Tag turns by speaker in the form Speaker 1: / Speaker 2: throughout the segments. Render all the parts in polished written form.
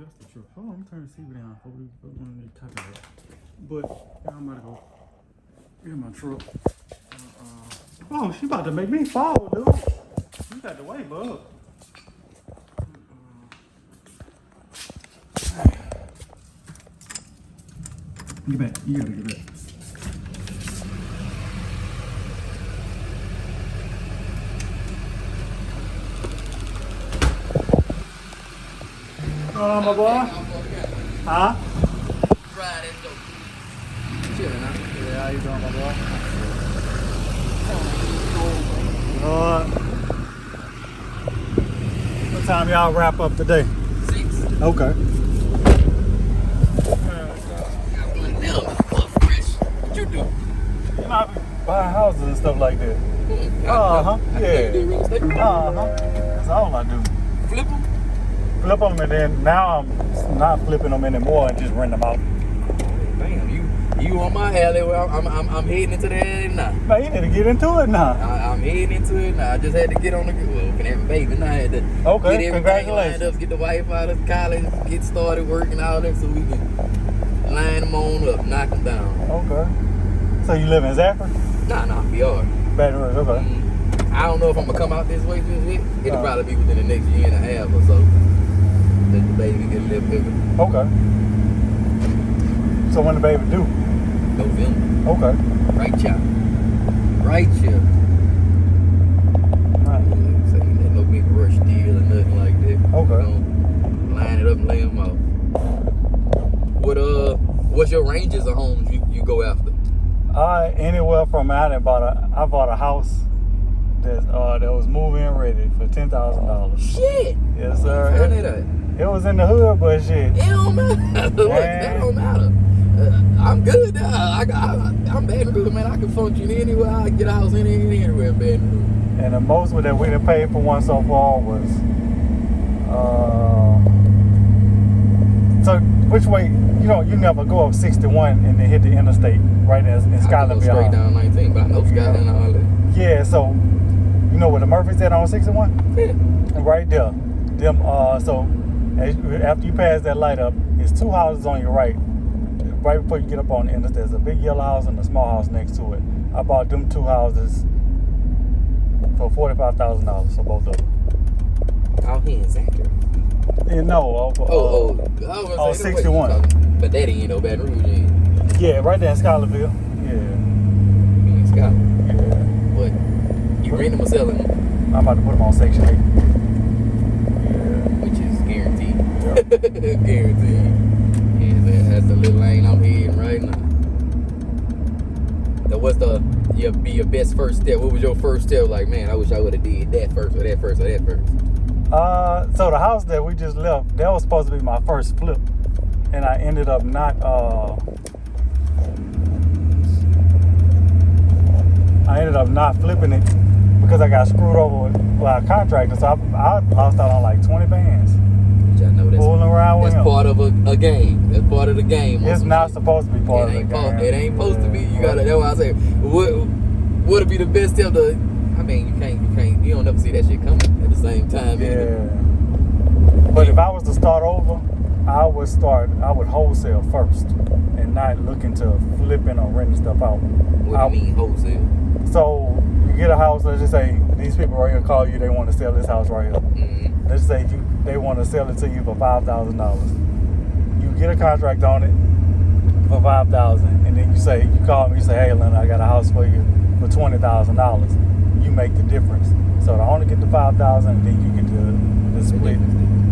Speaker 1: that's the truth. Hold on, I'm turning the TV down before we put one of these tacos. But yeah, I'm about to go get my truck. Oh, she about to make me fall, dude. You got the way, bud. Get back. You gotta get back. My boy? Huh?
Speaker 2: Friday, so chilling, huh?
Speaker 1: Yeah, how you doing, my boy? What time y'all wrap up today?
Speaker 2: 6.
Speaker 1: Okay.
Speaker 2: What you do?
Speaker 1: You know, buying houses and stuff like that. Yeah. That's all I do.
Speaker 2: Flip them?
Speaker 1: Flip them, and then now I'm not flipping them anymore and just rent them out.
Speaker 2: Damn, you on my alley? Well, I'm heading into that now.
Speaker 1: Man, you need to get into it now.
Speaker 2: I'm heading into it now. I just had to get on the can have a baby now. I had to get everything
Speaker 1: Congratulations.
Speaker 2: lined up, get the wife out of college, get started working all that, so we can line them on up, knock them down.
Speaker 1: Okay. So you live in Zaffer?
Speaker 2: Nah, BR.
Speaker 1: Baton Rouge, okay.
Speaker 2: I don't know if I'm gonna come out this way just yet. It'll probably be within the next year and a half or so. Let the baby get a little bigger.
Speaker 1: Okay. So when the baby due?
Speaker 2: November.
Speaker 1: Okay.
Speaker 2: Right here. Right here.
Speaker 1: Right.
Speaker 2: So ain't no big rush deal or nothing like that.
Speaker 1: Okay.
Speaker 2: You know, line it up and lay them out. What's your ranges of homes you go after?
Speaker 1: Anywhere from I bought a house that was move-in ready for $10,000.
Speaker 2: Shit.
Speaker 1: Yes, sir.
Speaker 2: How did that?
Speaker 1: It was in the hood, but shit.
Speaker 2: It don't matter. That don't matter. I'm good now. I'm Baton Rouge, man. I can function anywhere. I can get a house anywhere in Baton Rouge.
Speaker 1: And the most that we done paid for one so far was so which way, you never go up 61 and then hit the interstate right in Skyland.
Speaker 2: I go straight down 19, but I know Skyland and all that.
Speaker 1: Yeah, so you know where the Murphy's at on 61?
Speaker 2: Yeah.
Speaker 1: Right there. Them so after you pass that light up, there's 2 houses on your right. Right before you get up on the interstate, there's a big yellow house and a small house next to it. I bought them 2 houses for $45,000 for both of them.
Speaker 2: Out here in Zachary.
Speaker 1: Yeah, no.
Speaker 2: I was
Speaker 1: 61.
Speaker 2: But that ain't no Baton Rouge, ain't it?
Speaker 1: Yeah, right there in Scholarville. Yeah.
Speaker 2: In Scotland.
Speaker 1: Yeah.
Speaker 2: What? You rent them or selling them?
Speaker 1: I'm about to put them on Section 8.
Speaker 2: Which is guaranteed.
Speaker 1: Yeah.
Speaker 2: Guaranteed. Yeah, that's the little lane I'm heading right now. So what's your best first step? What was your first step? Like, man, I wish I would have did that first or that first or that first.
Speaker 1: So the house that we just left, that was supposed to be my first flip. And I ended up not flipping it because I got screwed over by a contractor. So I lost out on like 20 bands.
Speaker 2: Which I know
Speaker 1: fooling around with
Speaker 2: that's
Speaker 1: him.
Speaker 2: part of a game. That's part of the game.
Speaker 1: It's not supposed to be part of the game.
Speaker 2: It ain't supposed to be. You gotta. That's why I say, what would be the best step to? I mean, you don't never see that shit coming at the same time.
Speaker 1: Yeah.
Speaker 2: Either.
Speaker 1: But if I was to start over, I would wholesale first and not look into flipping or renting stuff out.
Speaker 2: What do you mean wholesale?
Speaker 1: So you get a house, let's just say these people right here call you, they want to sell this house right here.
Speaker 2: Mm-hmm.
Speaker 1: Let's say they want to sell it to you for $5,000. You get a contract on it for $5,000, and then you call me, you say, hey, Leonard, I got a house for you for $20,000. You make the difference. So to only get the $5,000, and then you get the split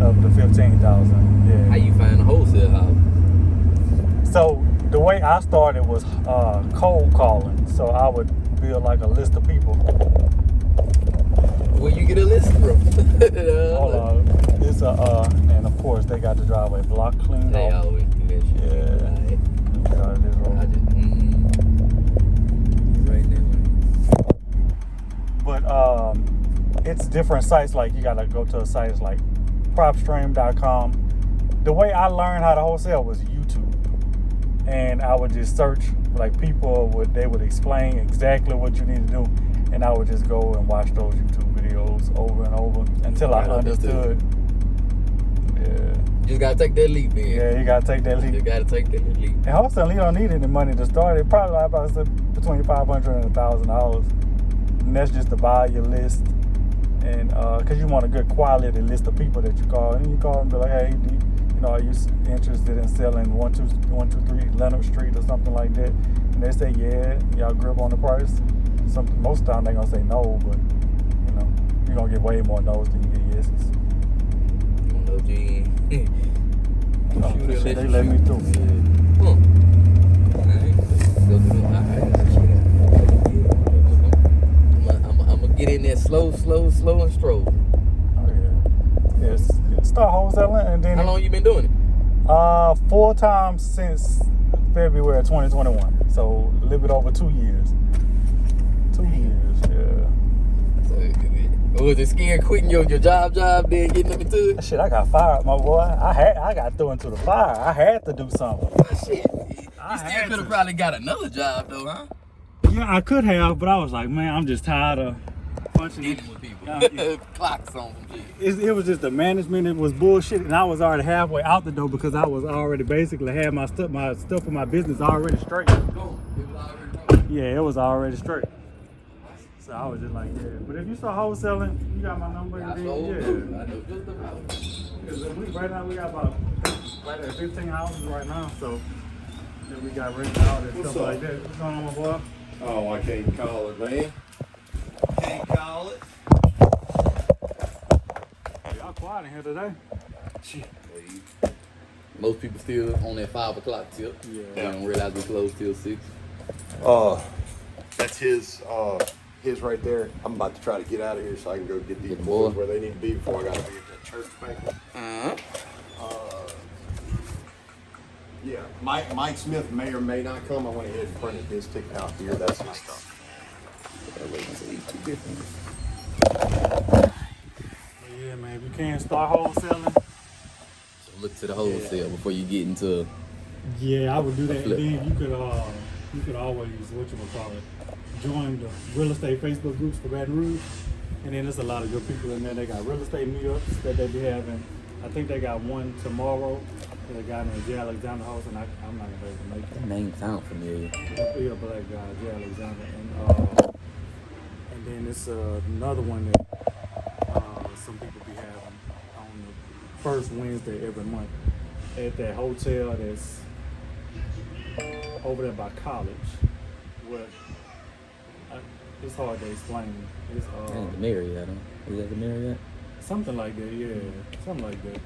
Speaker 1: of the $15,000. Yeah.
Speaker 2: How you find a wholesale house?
Speaker 1: So the way I started was cold calling. So I would build like a list of people.
Speaker 2: Where you get a list from?
Speaker 1: Hold on. It's and of course they got the driveway block cleaned
Speaker 2: They
Speaker 1: off.
Speaker 2: always do that shit.
Speaker 1: Yeah.
Speaker 2: Right there.
Speaker 1: But it's different sites. Like you gotta go to sites like propstream.com. The way I learned how to wholesale was YouTube, and I would just search like they would explain exactly what you need to do, and I would just go and watch those YouTube videos over and over until I understood. Yeah.
Speaker 2: Just gotta take that leap, man.
Speaker 1: Yeah, you gotta take that leap.
Speaker 2: You gotta take that leap.
Speaker 1: And wholesaling, you don't need any money to start. It probably like about between $500 and $1,000, and that's just to buy your list. And because you want a good quality list of people that you call, and you call them and be like, hey, are you interested in selling 123 Leonard Street or something like that? And they say, yeah. Y'all grip on the price. Most of the time they gonna say no, but you're gonna get way more no's than you get yeses. Shit, they let me through.
Speaker 2: I'm gonna get in there slow and stroll.
Speaker 1: Oh yeah. Yes. Start wholesaling, and then.
Speaker 2: How long you been doing it?
Speaker 1: Full time since February 2021. So a little bit over 2 years. 2 years, yeah.
Speaker 2: So, was it scared quitting your job then getting into it?
Speaker 1: Shit, I got fired, my boy. I got thrown into the fire. I had to do something.
Speaker 2: Shit. You still could have probably got another job though, huh?
Speaker 1: Yeah, I could have, but I was like, man, I'm just tired of punching
Speaker 2: Dealing with people. Clocks on some shit.
Speaker 1: It was just the management. It was bullshit, and I was already halfway out the door because I was already basically had my stuff for my business already straight. Yeah, it was already straight. So I was just like, yeah. But if you start wholesaling, you got my number.
Speaker 2: I
Speaker 1: and
Speaker 2: know
Speaker 1: then,
Speaker 2: just about.
Speaker 1: Because right now we got about right at 15 houses right now, so then we got rented out and stuff like that. What's going on, my boy?
Speaker 3: Oh, I can't call it, man. Can't call it.
Speaker 1: Y'all quiet in here today.
Speaker 2: Most people still on that 5 o'clock tip.
Speaker 1: Yeah.
Speaker 2: They don't realize we close till 6.
Speaker 3: That's his right there. I'm about to try to get out of here so I can go get these
Speaker 2: Good
Speaker 3: boys
Speaker 2: boy.
Speaker 3: where they need to be before I gotta be at that church banquet. Yeah, Mike Smith may or may not come. I went ahead and printed his ticket out here. That's his stuff.
Speaker 1: Yeah, man. If you can't start wholesaling.
Speaker 2: So look to the wholesale before you get into.
Speaker 1: Yeah, I would do that. And
Speaker 2: Flip.
Speaker 1: then you could always join the real estate Facebook groups for Baton Rouge. And then there's a lot of good people in there. They got real estate meetups that they be having. I think they got one tomorrow. There's a guy named Jay Alexander host, and I'm not gonna be able to make it.
Speaker 2: That name sound familiar.
Speaker 1: He's a black guy, Jay Alexander, and then it's another one that some people be having on the first Wednesday every month at that hotel that's over there by college. It's hard to explain. It's
Speaker 2: The Marriott, huh? Is that the Marriott?
Speaker 1: something like that, yeah, something like that. And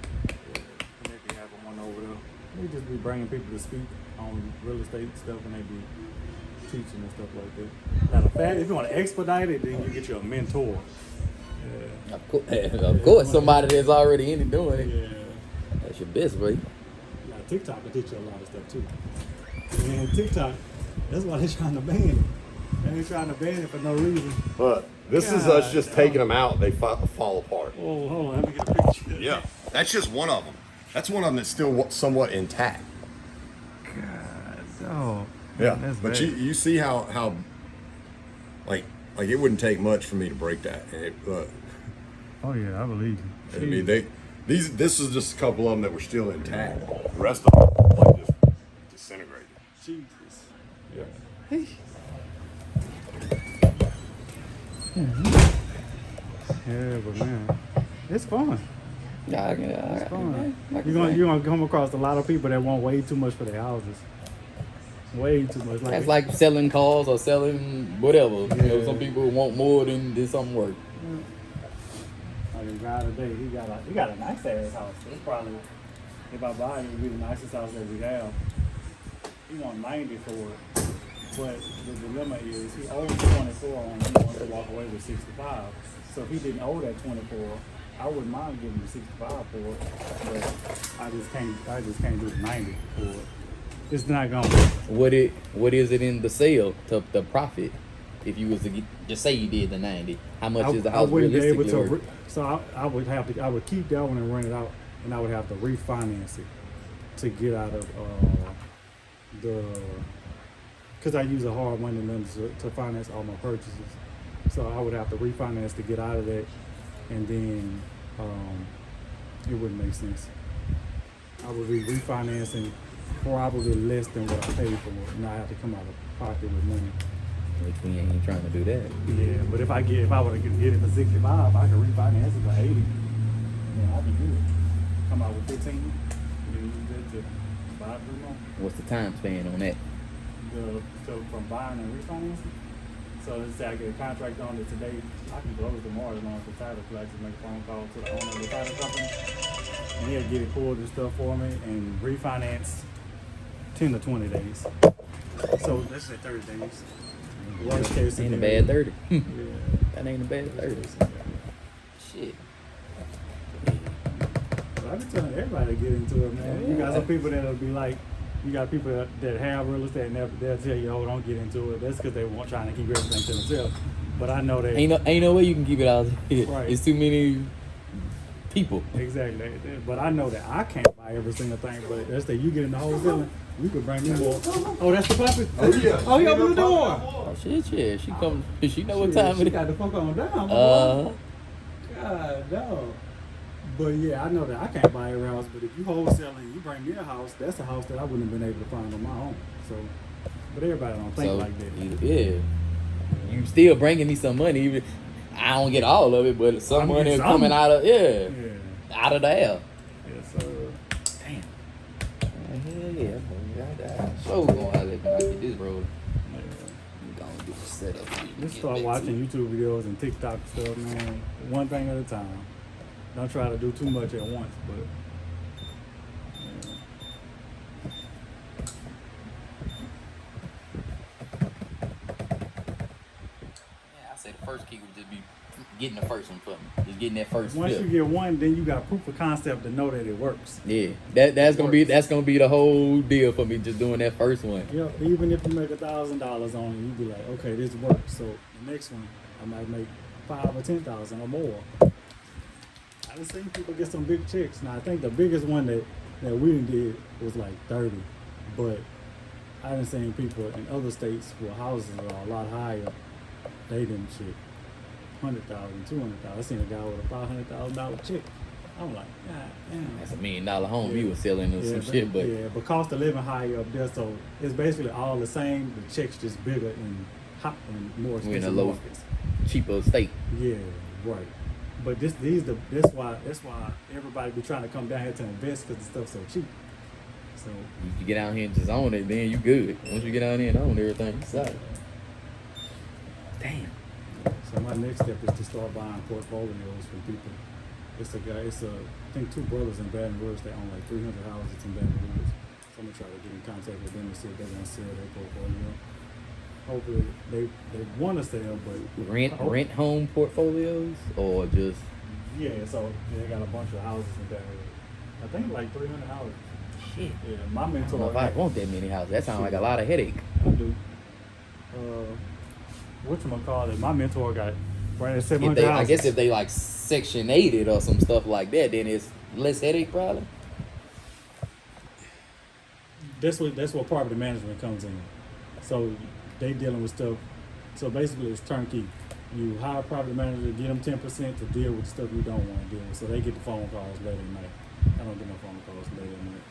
Speaker 1: they be having one over there. They just be bringing people to speak on real estate stuff, and they be teaching and stuff like that. Now, the fact, if you want to expedite it, then you get you a mentor. Yeah.
Speaker 2: Of course, somebody that's already in it doing it.
Speaker 1: Yeah.
Speaker 2: That's your best, bro.
Speaker 1: Now, TikTok will teach you a lot of stuff too. And TikTok, that's why they're trying to ban it. They ain't trying to ban it for no reason.
Speaker 3: But this is us just taking them out. They fall apart.
Speaker 1: Oh, hold on, let me get a picture.
Speaker 3: Yeah, that's just one of them. That's one of them that's still somewhat intact.
Speaker 1: God, oh.
Speaker 3: Yeah,
Speaker 1: That's
Speaker 3: but
Speaker 1: bad.
Speaker 3: you see how like it wouldn't take much for me to break that. And it,
Speaker 1: Oh yeah, I believe you.
Speaker 3: I mean, this is just a couple of them that were still intact. The rest of them like just disintegrated.
Speaker 1: Jesus.
Speaker 3: Yeah.
Speaker 1: Yeah, but man, it's fun.
Speaker 2: It's
Speaker 1: Fun. You're gonna come across a lot of people that want way too much for their houses. Way too much.
Speaker 2: That's like selling cars or selling whatever. You know,
Speaker 1: Yeah.
Speaker 2: some people want more than something worth.
Speaker 1: Like a guy today, he got a nice ass house. It's probably, if I buy it, it'll be the nicest house that we have. He want 90 for it. But the dilemma is he owes 24 and he wants to walk away with 65. So if he didn't owe that 24, I wouldn't mind giving him 65 for it. But I just can't do the 90 for it. It's not gonna
Speaker 2: What is it in the sale to the profit? If you was to just say you did the 90, how much is the house realistically worth?
Speaker 1: So I would keep that one and rent it out, and I would have to refinance it to get out of because I use a hard money lender to finance all my purchases. So I would have to refinance to get out of that, and then it wouldn't make sense. I would be refinancing probably less than what I paid for it, and I have to come out of pocket with money.
Speaker 2: Which we ain't trying to do that.
Speaker 1: Yeah, but if I were to get it for 65, I could refinance it for 80. Yeah, I'd be good. Come out with 15, then use that to buy 3 more.
Speaker 2: What's the time span on that?
Speaker 1: From buying and refinancing. So let's say I get a contract on it today, I can close tomorrow as long as the title collector make a phone call to the owner of the title company, and he'll get it pulled and stuff for me and refinance 10 to 20 days. So let's say 30 days. Worst case
Speaker 2: Ain't a
Speaker 1: scenario.
Speaker 2: bad 30.
Speaker 1: Yeah.
Speaker 2: That ain't a bad 30. Shit.
Speaker 1: So I be telling everybody to get into it, man. You got some people that'll be like, you got people that have real estate and they'll tell you, oh, don't get into it. That's because they want trying to keep everything to themselves. But I know they
Speaker 2: Ain't no way you can keep it out.
Speaker 1: Right.
Speaker 2: It's too many people.
Speaker 1: exactly. But I know that I can't buy every single thing. But that's that you get in the wholesaling, you can bring me more. Oh, that's the puppy.
Speaker 3: Oh yeah.
Speaker 1: Oh, he opened the door.
Speaker 2: Oh shit, yeah. She come. She know what
Speaker 1: Shit,
Speaker 2: time
Speaker 1: she
Speaker 2: it is.
Speaker 1: got the fuck on down. God, no. But yeah, I know that I can't buy every house, but if you wholesaling, you bring me a house, that's a house that I wouldn't have been able to find on my own. So, but everybody don't think
Speaker 2: So
Speaker 1: like that.
Speaker 2: yeah, you still bringing me some money. Even I don't get all of it, but some
Speaker 1: I'm
Speaker 2: money
Speaker 1: getting
Speaker 2: is coming
Speaker 1: some.
Speaker 2: out of
Speaker 1: Yeah.
Speaker 2: out of the air.
Speaker 1: Yes, sir.
Speaker 2: Damn. Hell yeah. So going out there when I get this road. I'm gonna get the setup.
Speaker 1: Just start watching YouTube videos and TikTok stuff, man. One thing at a time. Don't try to do too much at once, but yeah.
Speaker 2: Yeah, I say the first key would just be getting the first one for me. Just getting that first
Speaker 1: Once
Speaker 2: flip.
Speaker 1: you get one, then you got proof of concept to know that it works.
Speaker 2: Yeah, that's gonna be the whole deal for me. Just doing that first one.
Speaker 1: Yeah, even if you make $1,000 on it, you be like, okay, this works. So the next one, I might make 5 or 10,000 or more. I've seen people get some big checks. Now I think the biggest one that we done did was like 30, but I done seen people in other states where houses are a lot higher. They didn't shit 100,000, 200,000. I seen a guy with a $500,000 check. I'm like, God damn.
Speaker 2: That's $1 million home he was selling or some
Speaker 1: but,
Speaker 2: shit, but
Speaker 1: yeah, but cost of living higher up there, so it's basically all the same. The checks just bigger and hot and more
Speaker 2: we're in a
Speaker 1: expensive
Speaker 2: low,
Speaker 1: markets.
Speaker 2: cheaper state.
Speaker 1: Yeah, right. But that's why everybody be trying to come down here to invest because the stuff's so cheap. So
Speaker 2: You get out here and just own it, then you good. Once you get out here and own everything, you solid. Damn.
Speaker 1: So my next step is to start buying portfolios from people. I think 2 brothers in Baton Rouge, they own like 300 houses in Baton Rouge. So I'm gonna try to get in contact with them and see if they want to sell their portfolio. Hopefully they want to sell, but
Speaker 2: Rent home portfolios or just
Speaker 1: yeah. So they got a bunch of houses in Baton Rouge. I think like 300 houses.
Speaker 2: shit.
Speaker 1: Yeah, my
Speaker 2: I don't know
Speaker 1: mentor.
Speaker 2: if I want that many houses. That sounds like a lot of headache.
Speaker 1: I do. Whatchamacallit, my mentor got brand 700 houses.
Speaker 2: I guess if they like Section 8 or some stuff like that, then it's less headache probably.
Speaker 1: That's what property management comes in. So they dealing with stuff. So basically, it's turnkey. You hire a property manager, get them 10% to deal with stuff you don't want to deal with. So they get the phone calls late at night. I don't get no phone calls late at night.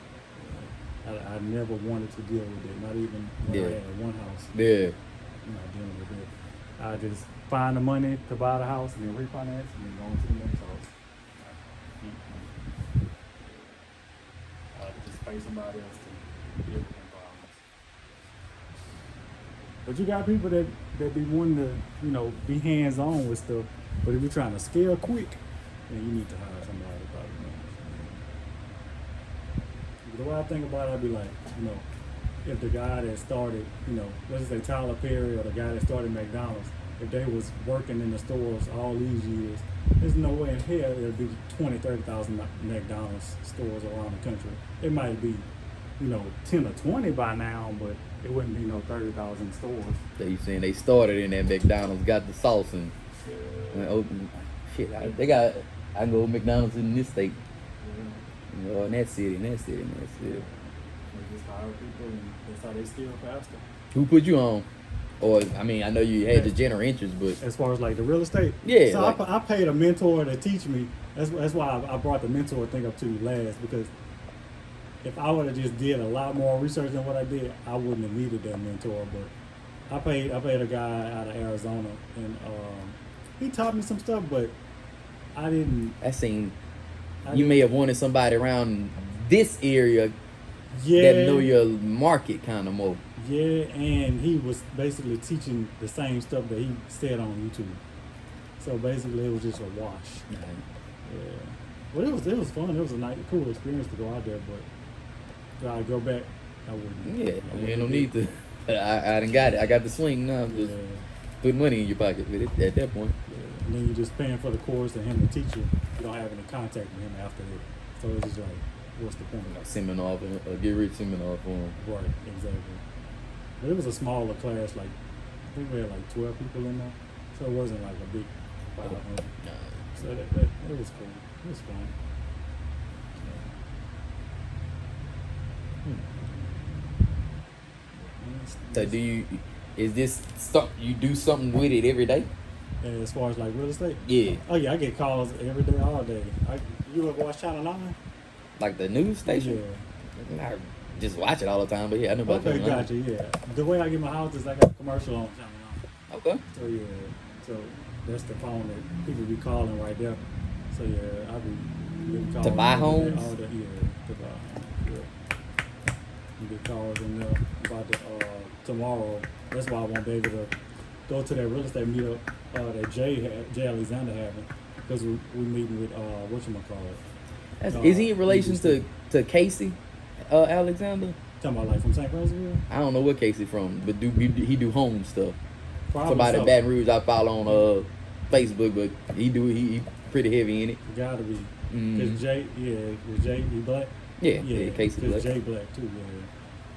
Speaker 1: I never wanted to deal with it. Not even when I had one house.
Speaker 2: Yeah.
Speaker 1: I'm not dealing with it. I just find the money to buy the house and then refinance and then go into the next house. I just pay somebody else to deal with them problems. But you got people that be wanting to, be hands on with stuff. But if you're trying to scale quick, then you need to hire somebody to probably manage. The way I think about it, I'd be like, if the guy that started, let's just say Tyler Perry or the guy that started McDonald's, if they was working in the stores all these years, there's no way in hell there'd be 20, 30,000 McDonald's stores around the country. It might be, 10 or 20 by now, but it wouldn't be no 30,000 stores.
Speaker 2: They saying they started in that McDonald's, got the sauce and went open. Shit, I can go to McDonald's in this state. In that city.
Speaker 1: They just hire people and that's how they scale faster.
Speaker 2: Who put you on? Or, I know you had the general interest, but
Speaker 1: As far as like the real estate?
Speaker 2: Yeah,
Speaker 1: So
Speaker 2: like-
Speaker 1: I paid a mentor to teach me. That's why I brought the mentor thing up to you last, because if I would have just did a lot more research than what I did, I wouldn't have needed that mentor. But I paid a guy out of Arizona, and he taught me some stuff, but I didn't.
Speaker 2: That seemed
Speaker 1: I
Speaker 2: you
Speaker 1: didn't-
Speaker 2: may have wanted somebody around this area
Speaker 1: Yeah,
Speaker 2: that know your market kind of more.
Speaker 1: yeah, and he was basically teaching the same stuff that he said on YouTube. So basically, it was just a wash. Yeah, but it was fun. It was a nice, cool experience to go out there. But do I go back? I wouldn't.
Speaker 2: Yeah,
Speaker 1: I
Speaker 2: ain't no
Speaker 1: wouldn't
Speaker 2: need
Speaker 1: do-
Speaker 2: to. I done got it. I got the swing now.
Speaker 1: Yeah,
Speaker 2: Just put money in your pocket with it at that point.
Speaker 1: yeah. And then you're just paying for the course and him to teach you. You don't have any contact with him after that. So it's just like, what's the point?
Speaker 2: Seminar, a get rich seminar for him.
Speaker 1: Right, exactly. But it was a smaller class. Like I think we had like 12 people in there, so it wasn't like a big 500.
Speaker 2: Nah.
Speaker 1: So that it was cool. It was fun.
Speaker 2: So is this stuff you do something with it every day?
Speaker 1: And as far as like real estate,
Speaker 2: Yeah,
Speaker 1: oh yeah, I get calls every day, all day. You ever watch Channel 9?
Speaker 2: like the news station.
Speaker 1: Yeah.
Speaker 2: I just watch it all the time, but yeah, I know about
Speaker 1: Okay,
Speaker 2: that.
Speaker 1: gotcha. Yeah. The way I get my house is I got a commercial on Channel 9.
Speaker 2: Okay.
Speaker 1: So yeah, so that's the phone that people be calling right there. So yeah, I be getting calls
Speaker 2: To buy
Speaker 1: every day,
Speaker 2: homes?
Speaker 1: all day, yeah, to buy homes. Yeah. You get calls in there about the tomorrow. That's why I won't be able to go to that real estate meetup that Jay Alexander having, because we meeting with whatchamacallit.
Speaker 2: Is he in relation to Casey Alexander?
Speaker 1: Talking about like from St. Francisville?
Speaker 2: I don't know what Casey from, but he do home stuff.
Speaker 1: Probably
Speaker 2: Somebody
Speaker 1: so.
Speaker 2: in Baton Rouge I follow on Facebook, but he pretty heavy in it.
Speaker 1: Gotta be.
Speaker 2: Mhm.
Speaker 1: Cause Jay, is Jay he black?
Speaker 2: Yeah, Casey
Speaker 1: Cause
Speaker 2: Black.
Speaker 1: Jay black too.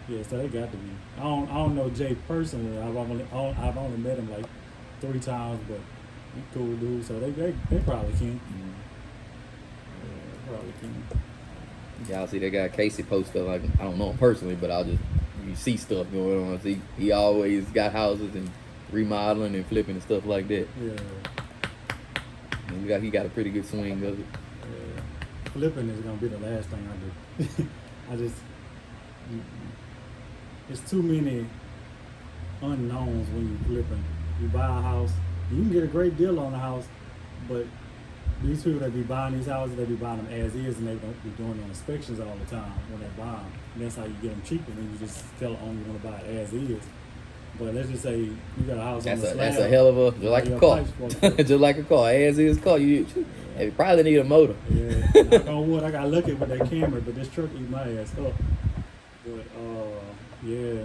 Speaker 1: Yeah, so they got to be. I don't know Jay personally. I've only met him like 3 times, but he cool dude. So they probably can. Yeah, probably can.
Speaker 2: Y'all see that guy Casey post stuff. Like, I don't know him personally, but you see stuff going on. See, he always got houses and remodeling and flipping and stuff like that.
Speaker 1: Yeah,
Speaker 2: And he got a pretty good swing of it.
Speaker 1: yeah. Flipping is gonna be the last thing I do. I just. It's too many unknowns when you flipping. You buy a house, you can get a great deal on a house, but these people that be buying these houses, they be buying them as is, and they don't be doing the inspections all the time when they buy them. And that's how you get them cheaper when you just tell the owner you want to buy it as is. But let's just say you got a house on the slab.
Speaker 2: That's a hell of a just like a
Speaker 1: your
Speaker 2: car,
Speaker 1: pipes fucked up.
Speaker 2: just like a car, as is car. You probably need a motor.
Speaker 1: Yeah, knock on wood. I got lucky with that camera, but this truck eat my ass up. But yeah,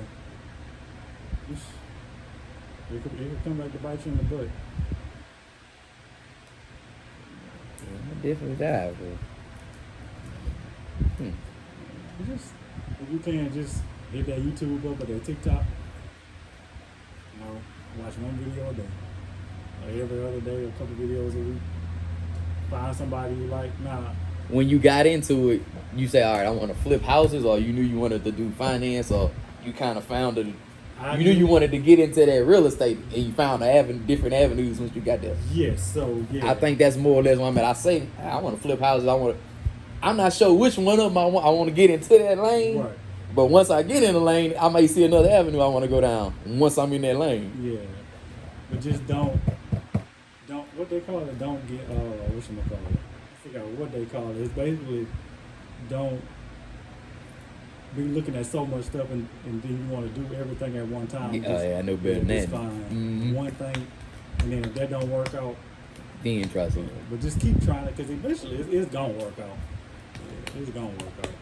Speaker 1: it could come back to bite you in the butt.
Speaker 2: Definitely dive, bro.
Speaker 1: If you can just hit that YouTube up or that TikTok, watch one video a day, or every other day, a couple videos a week. Find somebody you like.
Speaker 2: When you got into it, you say, all right, I want to flip houses, or you knew you wanted to do finance, or you kind of found it. You knew you wanted to get into that real estate, and you found different avenues once you got there.
Speaker 1: Yes, so yeah.
Speaker 2: I think that's more or less what I'm at. I say, I want to flip houses. I'm not sure which one of them I want to get into that lane.
Speaker 1: Right.
Speaker 2: But once I get in the lane, I may see another avenue I want to go down. Once I'm in that lane.
Speaker 1: Yeah, but just don't what they call it. Don't get whatchamacallit. I forgot what they call it. It's basically don't be looking at so much stuff and then you want to do everything at one time.
Speaker 2: Yeah, I know better than
Speaker 1: just
Speaker 2: that.
Speaker 1: find
Speaker 2: Mhm.
Speaker 1: one thing, and then if that don't work out,
Speaker 2: Then try something.
Speaker 1: but just keep trying it because eventually it's gonna work out. Yeah, it's gonna work out.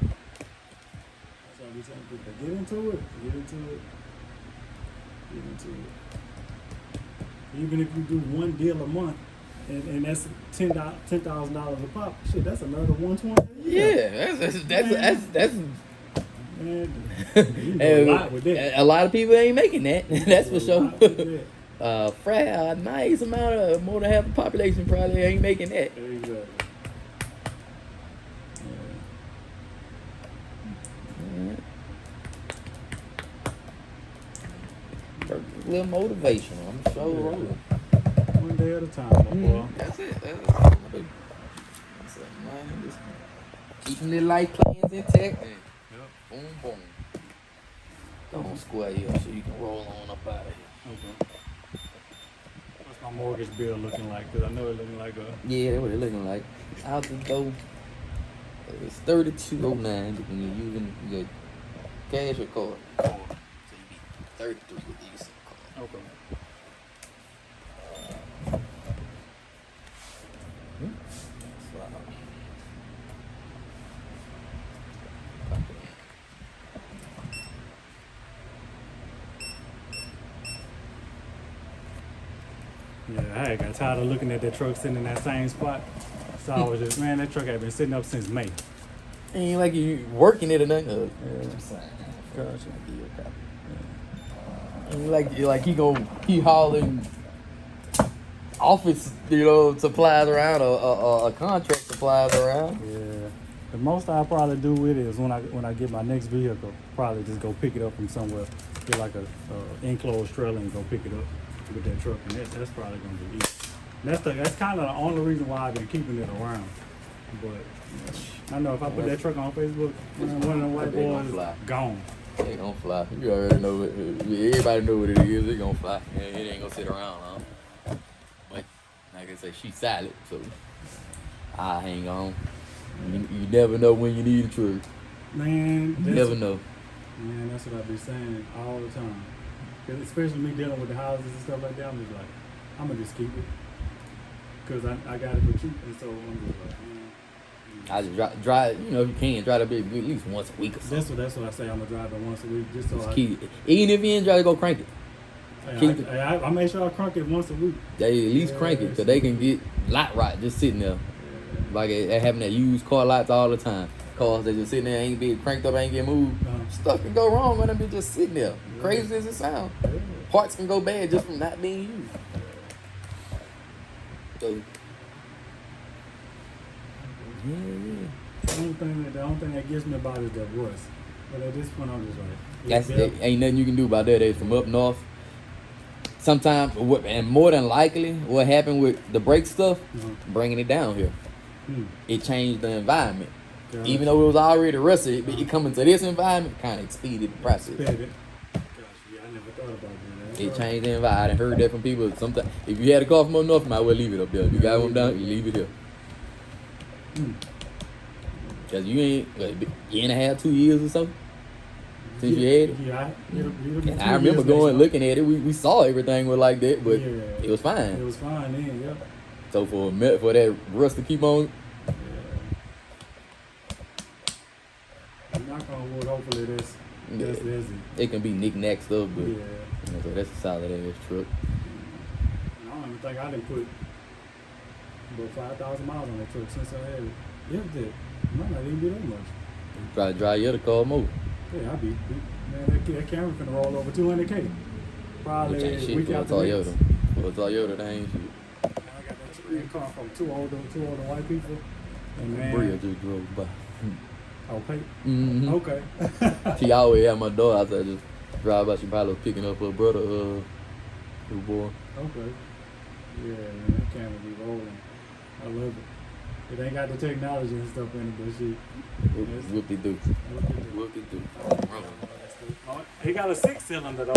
Speaker 1: That's why we tell people get into it. Even if you do one deal a month, and that's $10,000 a pop, shit, that's another $120.
Speaker 2: Yeah, that's
Speaker 1: Man, you do a lot with that.
Speaker 2: a lot of people ain't making that. That's for
Speaker 1: You do a
Speaker 2: sure.
Speaker 1: lot with that.
Speaker 2: A nice amount of more than half the population probably ain't making that.
Speaker 1: Exactly.
Speaker 2: A little motivational. I'm so rolling.
Speaker 1: One day at a time, my boy.
Speaker 2: That's it. That's it. What's up, man? Keeping the life plans intact. And boom, boom. Don't square you so you can roll on up out of here.
Speaker 1: Okay. What's my mortgage bill looking like? Because I know it's looking like a...
Speaker 2: Yeah, that's what it looking like. Out the door. It's 3209 when you're using your cash or card. So you be 33 with the use of the card.
Speaker 1: Okay. Yeah, I got tired of looking at that truck sitting in that same spot. So I was just, man, that truck had been sitting up since May.
Speaker 2: Ain't like you working it or nothing.
Speaker 1: Gotcha.
Speaker 2: Ain't like he hauling office, supplies around or contract supplies around.
Speaker 1: Yeah. The most I'll probably do with it is when I get my next vehicle, probably just go pick it up from somewhere, get like a enclosed trailer and go pick it up with that truck, and that's probably gonna be easy. That's kind of the only reason why I've been keeping it around. But I know if I put that truck on Facebook, one of the white boys is gone.
Speaker 2: It gonna fly. You already know it. Everybody know what it is. It gonna fly. It ain't gonna sit around, huh? But like I say, she's silent, so I hang on. You never know when you need a truck.
Speaker 1: Man,
Speaker 2: You never know.
Speaker 1: Man, that's what I be saying all the time. 'Cause especially me dealing with the houses and stuff like that, I'm just like, I'm gonna just keep it. Cause I got it for cheap, and so I'm just like,
Speaker 2: I just drive. If you can, drive the big at least once a week or something.
Speaker 1: That's what I say. I'm gonna drive it once a week, just so
Speaker 2: Just
Speaker 1: I
Speaker 2: keep it. Even if you ain't try to go crank it, keep it.
Speaker 1: I make sure I crank it once a week.
Speaker 2: They at least crank it, cause they can get lot rot just sitting there. Like they having that used car lots all the time. Cars that just sitting there ain't being cranked up, ain't getting moved. Stuff can go wrong when them be just sitting there. Crazy as it sounds. Parts can go bad just from not being used. So yeah.
Speaker 1: The only thing that gets me about it is that rust. But at this point, I'm just like,
Speaker 2: Ain't nothing you can do about that. They from up north. Sometimes, and more than likely, what happened with the brake stuff, bringing it down here, it changed the environment.
Speaker 1: Yeah.
Speaker 2: Even though it was already rusted, it coming to this environment kind of expeded the process.
Speaker 1: Gosh, yeah, I never thought about that.
Speaker 2: It changed the environment. I heard that from people. Sometimes, if you had a car from up north, you might well leave it up there. If you got one down, you leave it here. Cause you ain't year and a half, 2 years or so since you had it.
Speaker 1: Yeah,
Speaker 2: And I remember looking at it. We saw everything was like that, but it was fine.
Speaker 1: It was fine then, yep.
Speaker 2: So for that rust to keep on,
Speaker 1: Knock on wood, hopefully that's it.
Speaker 2: it can be knick-knack stuff, but
Speaker 1: Yeah.
Speaker 2: so that's a solid ass truck.
Speaker 1: I don't even think I done put about 5,000 miles on that truck since I had it. Yeah, it did. Might not even be that much.
Speaker 2: Try to drive your other car more.
Speaker 1: Yeah, I be man, that camera finna roll over 200K. Probably
Speaker 2: Which ain't
Speaker 1: a
Speaker 2: shit
Speaker 1: week
Speaker 2: for a
Speaker 1: after
Speaker 2: Toyota.
Speaker 1: next.
Speaker 2: For a Toyota, that ain't shit.
Speaker 1: Man, I got that car from two older white people. And man,
Speaker 2: Bria just drove by.
Speaker 1: oh, pay.
Speaker 2: Mm-hmm.
Speaker 1: Okay.
Speaker 2: She always had my door outside, just drive by. She probably was picking up her brother, who boy.
Speaker 1: Okay. Yeah, man, that camera be rolling. I love it. It ain't got the technology and stuff in it, but shit.
Speaker 2: Whoop-de-doo.
Speaker 1: Whoop-de-doo.
Speaker 2: Whoop-de-doo.
Speaker 1: He got a 6-cylinder though.